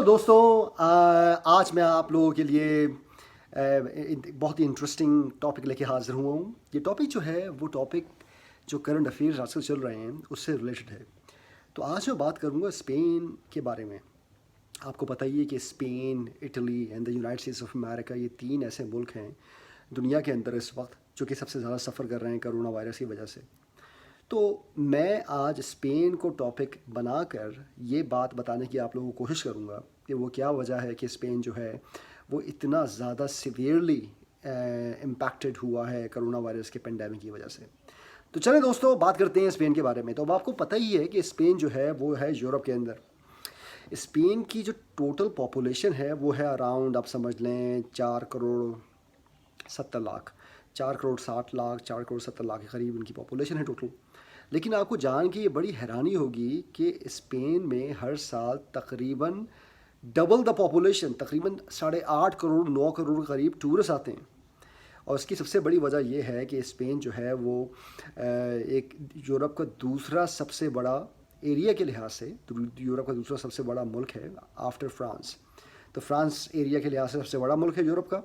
دوستوں، آج میں آپ لوگوں کے لیے بہت ہی انٹرسٹنگ ٹاپک لے کے حاضر ہوا ہوں. یہ ٹاپک جو ہے وہ ٹاپک جو کرنٹ افیئرز آج کل چل رہے ہیں اس سے ریلیٹڈ ہے. تو آج میں بات کروں گا اسپین کے بارے میں. آپ کو پتہ ہی ہے کہ Spain, Italy and the United States of America یہ تین ایسے ملک ہیں دنیا کے اندر اس وقت جو کہ سب سے زیادہ سفر کر رہے ہیں کرونا وائرس کی وجہ سے. تو میں آج اسپین کو ٹاپک بنا کر یہ بات بتانے کی آپ لوگوں کو کوشش کروں گا کہ وہ کیا وجہ ہے کہ اسپین جو ہے وہ اتنا زیادہ سیویئرلی امپیکٹڈ ہوا ہے کرونا وائرس کے پینڈیمک کی وجہ سے. تو چلیں دوستوں، بات کرتے ہیں اسپین کے بارے میں. تو اب آپ کو پتہ ہی ہے کہ اسپین جو ہے وہ ہے یورپ کے اندر. اسپین کی جو ٹوٹل پاپولیشن ہے وہ ہے اراؤنڈ، آپ سمجھ لیں 4 کروڑ 70 لاکھ، 4 کروڑ 60 لاکھ، 4 کروڑ 70 لاکھ کے قریب ان کی پاپولیشن ہے ٹوٹل. لیکن آپ کو جان کے یہ بڑی حیرانی ہوگی کہ اسپین میں ہر سال تقریباً ڈبل دا پاپولیشن، تقریباً 8.5 کروڑ 9 کروڑ کے قریب ٹورسٹ آتے ہیں. اور اس کی سب سے بڑی وجہ یہ ہے کہ اسپین جو ہے وہ ایک یورپ کا دوسرا سب سے بڑا ایریا کے لحاظ سے، یورپ کا دوسرا سب سے بڑا ملک ہے آفٹر فرانس. تو فرانس ایریا کے لحاظ سے سب سے بڑا ملک ہے یورپ کا،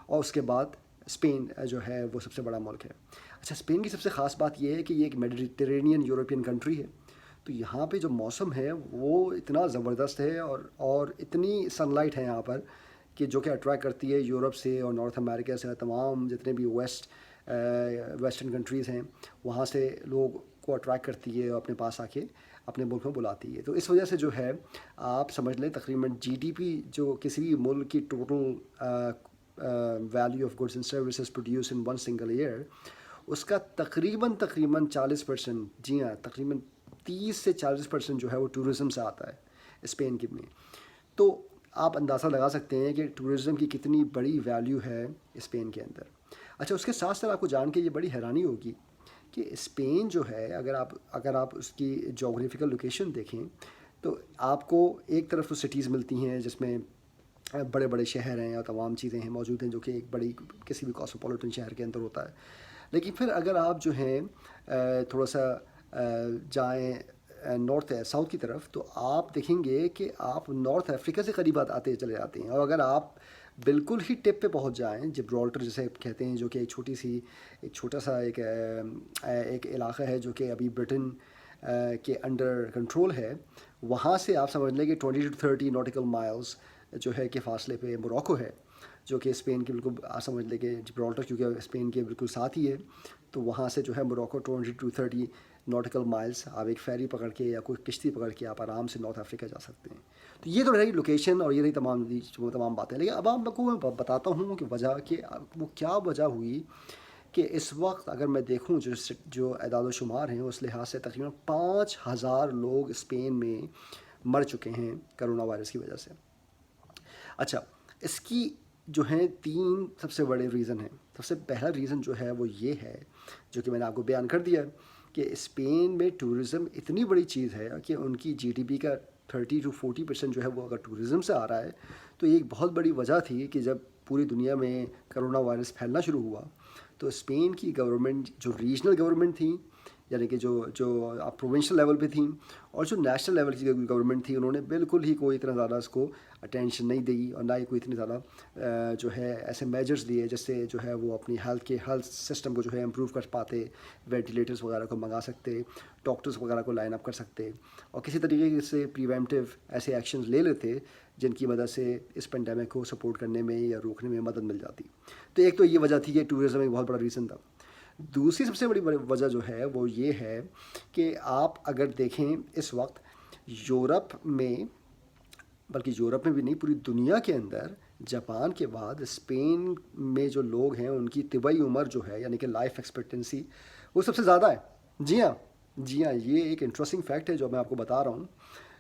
اور اس کے بعد اسپین جو ہے وہ سب سے بڑا ملک ہے. اچھا، اسپین کی سب سے خاص بات یہ ہے کہ یہ ایک میڈیٹرینین یورپین کنٹری ہے. تو یہاں پہ جو موسم ہے وہ اتنا زبردست ہے اور اتنی سن لائٹ ہے یہاں پر کہ جو کہ اٹریکٹ کرتی ہے یورپ سے اور نارتھ امریکہ سے، تمام جتنے بھی ویسٹرن کنٹریز ہیں وہاں سے لوگ کو اٹریکٹ کرتی ہے اور اپنے پاس آ کے اپنے ملک میں بلاتی ہے. تو اس وجہ سے جو ہے آپ سمجھ لیں تقریباً جی ڈی پی جو کسی بھی ملک کی total value of goods and services produce in one single year, اس کا تقریباً 40%، جی ہاں تقریباً 30 سے 40% جو ہے وہ ٹورزم سے آتا ہے اسپین کے میں. تو آپ اندازہ لگا سکتے ہیں کہ ٹورزم کی کتنی بڑی ویلیو ہے اسپین کے اندر. اچھا، اس کے ساتھ ساتھ آپ کو جان کے یہ بڑی حیرانی ہوگی کہ اسپین جو ہے اگر آپ اس کی جغرافیکل لوکیشن دیکھیں تو آپ کو ایک طرف تو سٹیز ملتی ہیں جس میں بڑے بڑے شہر ہیں اور تمام چیزیں ہیں موجود ہیں جو کہ ایک بڑی کسی بھی کاسموپولیٹن شہر کے اندر ہوتا ہے. لیکن پھر اگر آپ جو ہیں تھوڑا سا جائیں نارتھ ساؤتھ کی طرف تو آپ دیکھیں گے کہ آپ نارتھ افریقہ سے قریب آتے چلے جاتے ہیں. اور اگر آپ بالکل ہی ٹپ پہ پہنچ جائیں، جبرالٹر جسے کہتے ہیں، جو کہ ایک چھوٹا سا ایک علاقہ ہے جو کہ ابھی برٹن کے انڈر کنٹرول ہے، وہاں سے آپ سمجھ لیں کہ 20 to 30 ناٹیکل مائلز جو ہے کہ فاصلے پہ موروکو ہے، جو کہ اسپین کے بالکل آپ سمجھ لیں کہ جبرالٹر کیونکہ اسپین کے بالکل ساتھ ہی ہے. تو وہاں سے جو ہے موروکو 20 to 30 ناٹیکل مائلز آپ ایک فیری پکڑ کے یا کوئی کشتی پکڑ کے آپ آرام سے نارتھ افریقہ جا سکتے ہیں. تو یہ تو رہی لوکیشن اور یہ رہی تمام باتیں. لیکن اب آپ کو میں بتاتا ہوں کہ وجہ کہ وہ کیا وجہ ہوئی کہ اس وقت اگر میں دیکھوں جو اعداد و شمار ہیں اس لحاظ سے تقریباً 5,000 لوگ اسپین میں مر چکے ہیں کرونا وائرس کی وجہ سے. اچھا، اس کی جو ہیں 3 سب سے بڑے ریزن ہیں. سب سے پہلا ریزن جو ہے وہ یہ ہے جو کہ میں نے آپ کو بیان کر دیا کہ اسپین میں ٹورزم اتنی بڑی چیز ہے کہ ان کی جی ڈی پی کا 30 to 40% جو ہے وہ اگر ٹورزم سے آ رہا ہے تو یہ ایک بہت بڑی وجہ تھی کہ جب پوری دنیا میں کرونا وائرس پھیلنا شروع ہوا تو اسپین کی گورنمنٹ جو ریجنل گورنمنٹ تھیں، یعنی کہ جو پروونشل لیول پہ تھیں، اور جو نیشنل لیول کی گورنمنٹ تھی، انہوں نے بالکل ہی کوئی اتنا زیادہ اس کو اٹینشن نہیں دی اور نہ ہی کوئی اتنی زیادہ جو ہے ایسے میجرز لیے جس سے جو ہے وہ اپنی ہیلتھ سسٹم کو جو ہے امپروو کر پاتے، وینٹیلیٹرز وغیرہ کو منگا سکتے، ڈاکٹرز وغیرہ کو لائن اپ کر سکتے اور کسی طریقے سے پریونٹیو ایسے ایکشنز لے لیتے جن کی مدد سے اس پینڈیمک کو سپورٹ کرنے میں یا روکنے میں مدد مل جاتی. تو ایک تو یہ وجہ تھی کہ ٹورزم ایک بہت بڑا ریزن تھا. دوسری سب سے بڑی وجہ جو ہے وہ یہ ہے کہ آپ اگر دیکھیں اس وقت یورپ میں، بلکہ یورپ میں بھی نہیں پوری دنیا کے اندر جاپان کے بعد اسپین میں جو لوگ ہیں ان کی طبعی عمر جو ہے یعنی کہ لائف ایکسپیکٹنسی وہ سب سے زیادہ ہے. جی ہاں، جی ہاں، یہ ایک انٹرسٹنگ فیکٹ ہے جو میں آپ کو بتا رہا ہوں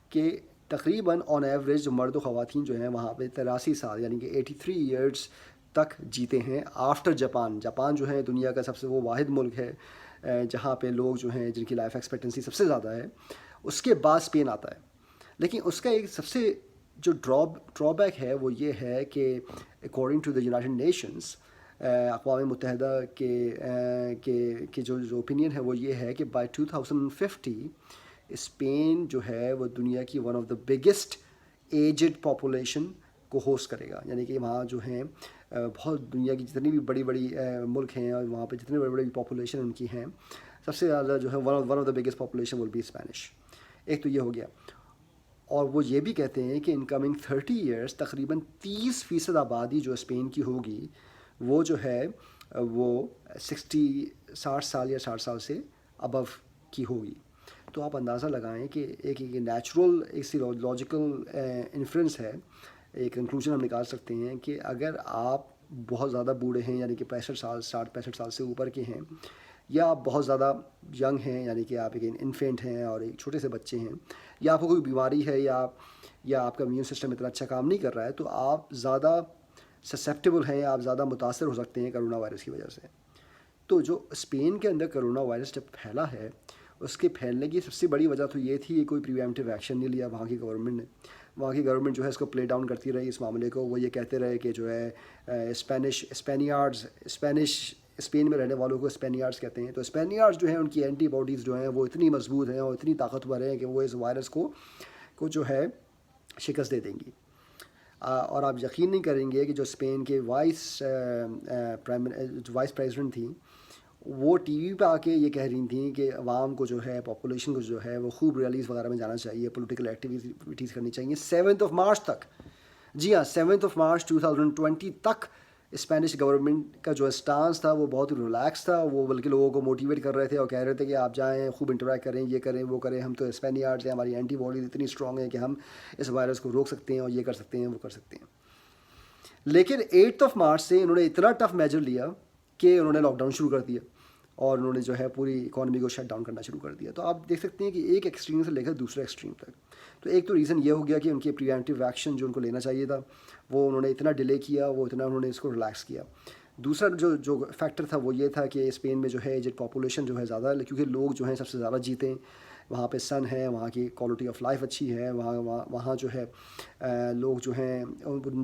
کہ تقریباً آن ایوریج جو مرد و خواتین جو ہیں وہاں پہ 83 سال یعنی کہ 83 ایئرس تک جیتے ہیں آفٹر جاپان. جاپان جو ہے دنیا کا سب سے وہ واحد ملک ہے جہاں پہ لوگ جو ہیں جن کی لائف ایکسپیکٹنسی سب سے زیادہ ہے. اس کے بعد اسپین آتا ہے. لیکن اس کا ایک سب سے جو ڈرا بیک ہے وہ یہ ہے کہ according to the United Nations, اقوام متحدہ کے جو اوپینین ہے وہ یہ ہے کہ بائی 2050 اسپین جو ہے وہ دنیا کی one of the biggest aged population کو ہوسٹ کرے گا. یعنی کہ وہاں جو ہیں بہت دنیا کی جتنی بھی بڑی بڑی ملک ہیں اور وہاں پہ جتنی بڑی بڑی پاپولیشن ان کی ہیں, سب سے زیادہ جو ہے one of the biggest population will be Spanish. ایک تو یہ ہو گیا. اور وہ یہ بھی کہتے ہیں کہ ان کمنگ 30 ایئرس تقریباً 30% آبادی جو اسپین کی ہوگی وہ جو ہے وہ 60 سال یا 60 سال سے ابو کی ہوگی. تو آپ اندازہ لگائیں کہ ایک نیچرل ایک سی لاجیکل انفرنس ہے, ایک کنکلوژن ہم نکال سکتے ہیں کہ اگر آپ بہت زیادہ بوڑھے ہیں یعنی کہ 65 سال سے اوپر کے ہیں, یا آپ بہت زیادہ ینگ ہیں یعنی کہ آپ ایک انفینٹ ہیں اور ایک چھوٹے سے بچے ہیں, یا آپ کو کوئی بیماری ہے یا آپ کا امیون سسٹم اتنا اچھا کام نہیں کر رہا ہے, تو آپ زیادہ سسیپٹیبل ہیں, آپ زیادہ متاثر ہو سکتے ہیں کرونا وائرس کی وجہ سے. تو جو اسپین کے اندر کرونا وائرس جب پھیلا ہے, اس کے پھیلنے کی سب سے بڑی وجہ تو یہ تھی کہ کوئی پریوینٹیو ایکشن نہیں لیا وہاں کی گورنمنٹ نے. وہاں کی گورنمنٹ جو ہے اس کو پلے ڈاؤن کرتی رہی اس معاملے کو. وہ یہ کہتے رہے کہ جو ہے اسپین میں رہنے والوں کو اسپینیارڈز کہتے ہیں. تو اسپینیارڈز جو ہیں ان کی اینٹی باڈیز جو ہیں وہ اتنی مضبوط ہیں اور اتنی طاقتور ہیں کہ وہ اس وائرس کو جو ہے شکست دے دیں گی. اور آپ یقین نہیں کریں گے کہ جو اسپین کے وائس پریزیڈنٹ تھیں, وہ ٹی وی پہ آ کے یہ کہہ رہی تھیں کہ عوام کو جو ہے پاپولیشن کو جو ہے وہ خوب ریلیز وغیرہ میں جانا چاہیے, پولیٹیکل ایکٹیویٹیز کرنی چاہیے 7 مارچ تک. جی ہاں, 7 مارچ 2020 تک اسپینش گورنمنٹ کا جو اسٹانس تھا وہ بہت ریلیکس تھا. وہ بلکہ لوگوں کو موٹیویٹ کر رہے تھے اور کہہ رہے تھے کہ آپ جائیں, خوب انٹریکٹ کریں, یہ کریں وہ کریں, ہم تو اسپینیارڈز ہیں, ہماری اینٹی باڈیز اتنی اسٹرانگ ہیں کہ ہم اس وائرس کو روک سکتے ہیں اور یہ کر سکتے ہیں وہ کر سکتے ہیں. لیکن 8 مارچ سے انہوں نے اتنا ٹف میجر لیا کہ انہوں نے لاک ڈاؤن شروع کر دیا اور انہوں نے جو ہے پوری اکانومی کو شٹ ڈاؤن کرنا شروع کر دیا. تو آپ دیکھ سکتے ہیں کہ ایک ایکسٹریم سے لے کر دوسرے ایکسٹریم تک. تو ایک تو ریزن یہ ہو گیا کہ ان کے پریونٹیو ایکشن جو ان کو لینا چاہیے تھا وہ انہوں نے اتنا ڈیلے کیا, وہ اتنا انہوں نے اس کو ریلیکس کیا. دوسرا جو فیکٹر تھا وہ یہ تھا کہ اسپین میں جو ہے ایجڈ پاپولیشن جو ہے زیادہ, کیونکہ لوگ جو ہیں سب سے زیادہ جیتے ہیں, وہاں پہ سن ہے, وہاں کی کوالٹی آف لائف اچھی ہے, وہاں جو ہے لوگ جو ہیں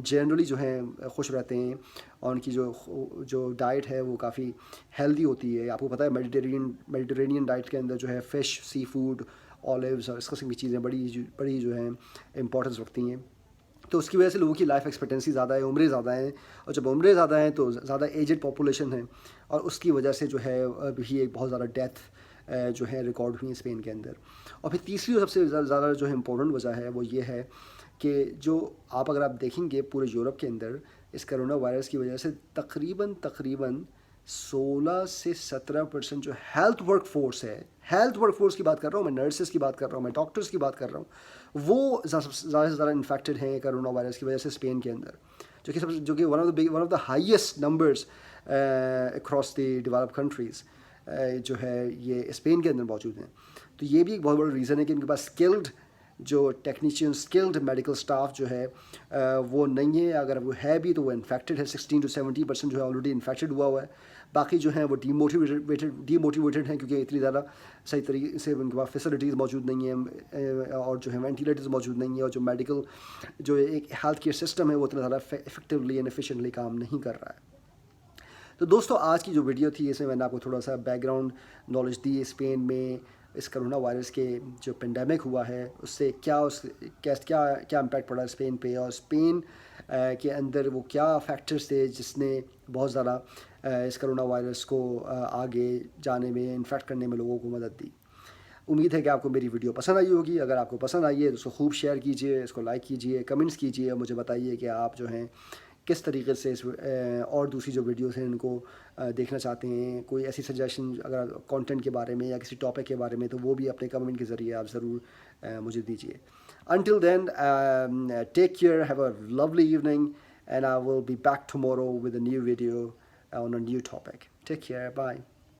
جنرلی جو ہیں خوش رہتے ہیں, اور ان کی جو ڈائٹ ہے وہ کافی ہیلدی ہوتی ہے. آپ کو پتہ ہے میڈیٹرینین ڈائٹ کے اندر جو ہے فش, سی فوڈ, آلیوز اور اس قسم کی چیزیں بڑی جو ہیں امپورٹنس رکھتی ہیں. تو اس کی وجہ سے لوگوں کی لائف ایکسپیکٹنسی زیادہ ہے, عمریں زیادہ ہیں, اور جب عمریں زیادہ ہیں تو زیادہ ایجڈ پاپولیشن ہے, اور اس کی وجہ سے جو ہے ابھی ایک بہت زیادہ ڈیتھ جو ہے ریکارڈ ہوئی اسپین کے اندر. اور پھر تیسری سب سے زیادہ جو ہے امپورٹنٹ وجہ ہے وہ یہ ہے کہ جو اگر آپ دیکھیں گے پورے یورپ کے اندر اس کرونا وائرس کی وجہ سے تقریباً 16 سے 17% جو ہیلتھ ورک فورس ہے, ہیلتھ ورک فورس کی بات کر رہا ہوں میں, نرسز کی بات کر رہا ہوں میں, ڈاکٹرز کی بات کر رہا ہوں, وہ زیادہ سے زیادہ انفیکٹڈ ہیں کرونا وائرس کی وجہ سے اسپین کے اندر, جو کہ one of the highest numbers across the develop countries جو ہے یہ اسپین کے اندر موجود ہیں. تو یہ بھی ایک بہت بڑا ریزن ہے کہ ان کے پاس اسکلڈ جو ٹیکنیشین, اسکلڈ میڈیکل اسٹاف جو ہے وہ نہیں ہے. اگر وہ ہے بھی تو وہ انفیکٹڈ ہے, 16 سے 70% جو ہے آلریڈی انفیکٹڈ ہوا ہے. باقی جو ہیں وہ ڈی موٹیویٹڈ ہیں کیونکہ اتنی زیادہ صحیح طریقے سے ان کے پاس فیسلٹیز موجود نہیں ہیں, اور جو ہے وینٹیلیٹرز موجود نہیں ہیں, اور جو میڈیکل جو ایک ہیلتھ کیئر سسٹم ہے وہ اتنا زیادہ افیکٹولی اینڈ ایفیشینٹلی کام نہیں کر رہا ہے. تو دوستو آج کی جو ویڈیو تھی اس میں میں نے آپ کو تھوڑا سا back ground knowledge the span میں اس کرونا وائرس کے جو پینڈیمک ہوا ہے اس سے کیا امپیکٹ پڑا اسپین پہ, اور اسپین کے اندر وہ کیا فیکٹرز تھے جس نے بہت زیادہ اس کرونا وائرس کو آگے جانے میں, انفیکٹ کرنے میں لوگوں کو مدد دی. امید ہے کہ آپ کو میری ویڈیو پسند آئی ہوگی. اگر آپ کو پسند آئی ہے تو اس کو خوب شیئر کیجیے, اس کو لائک کیجیے, کمنٹس کیجیے, اور مجھے بتائیے کہ آپ جو ہیں کس طریقے سے اور دوسری جو ویڈیوز ہیں ان کو دیکھنا چاہتے ہیں. کوئی ایسی سجیشن اگر کانٹینٹ کے بارے میں یا کسی ٹاپک کے بارے میں تو وہ بھی اپنے کمنٹ کے ذریعے آپ ضرور مجھے دیجیے. Until then, take care, have a lovely evening, and I will be back tomorrow with a new video on a new topic. Take care, bye.